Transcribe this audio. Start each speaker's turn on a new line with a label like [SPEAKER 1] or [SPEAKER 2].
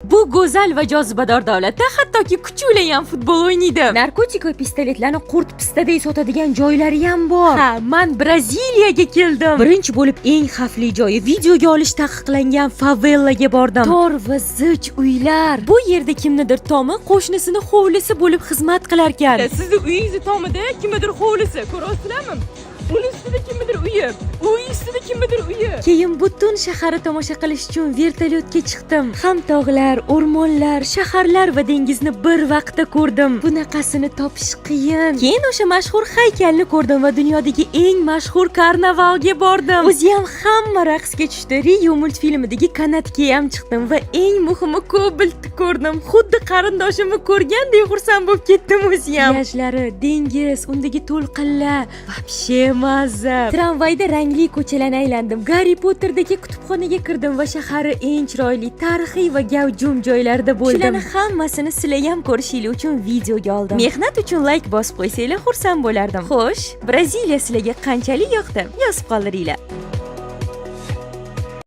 [SPEAKER 1] Bu go'zal va jozibador davlatda hattoki kuchuklar ham futbol o'ynaydi. Narkotik va pistoletlarni qurt pistaday sotadigan joylari ham bor. Ha, men Braziliyaga keldim. Birinchi bo'lib eng xavfli joyi videoga olish taqiqlangan favellaga bordim. Tor va zich uylar. Bu yerda kimnidir tomi qo'shnisini hovlisi bo'lib xizmat qilar ekan.
[SPEAKER 2] Sizni uyingizni tomida kimnidir hovlisi, ko'rasizlarmi? Uni ustida kimnidir uyi, uy ustida kimnidir uyi.
[SPEAKER 1] Keyin butun shaharni tomosha qilish uchun vertolyotga chiqdim. Ham tog'lar, o'rmonlar, shaharlar va dengizni bir vaqtda ko'rdim. Bunaqasini topish qiyin. Keyin o'sha mashhur haykalni ko'rdim va dunyodagi eng mashhur karnavalga bordim. O'zi ham hamma raqsga tushdi. Rio multfilmidagi kanatga ham chiqdim va eng muhimi Kobaltni ko'rdim. Xuddi qarindoshimni ko'rgandek xursand bo'lib ketdim o'zi ham. Plyajlari, dengiz, undagi to'lqinlar, vobshe mazza. Tramvayda rangli ko'chalarni aylandim. Garri Potterdagi kutubxonaga kirdim va shaharning eng chiroyli, tarixiy va gavjum joylarida bo'ldim. Shularni hammasini sizlar ham ko'rishingiz uchun videoga oldim. Mehnat uchun like bosib qo'ysanglar xursand bo'lardim. Xo'sh, Braziliya sizlarga qanchalik yoqdi? Yozib qoldiringlar.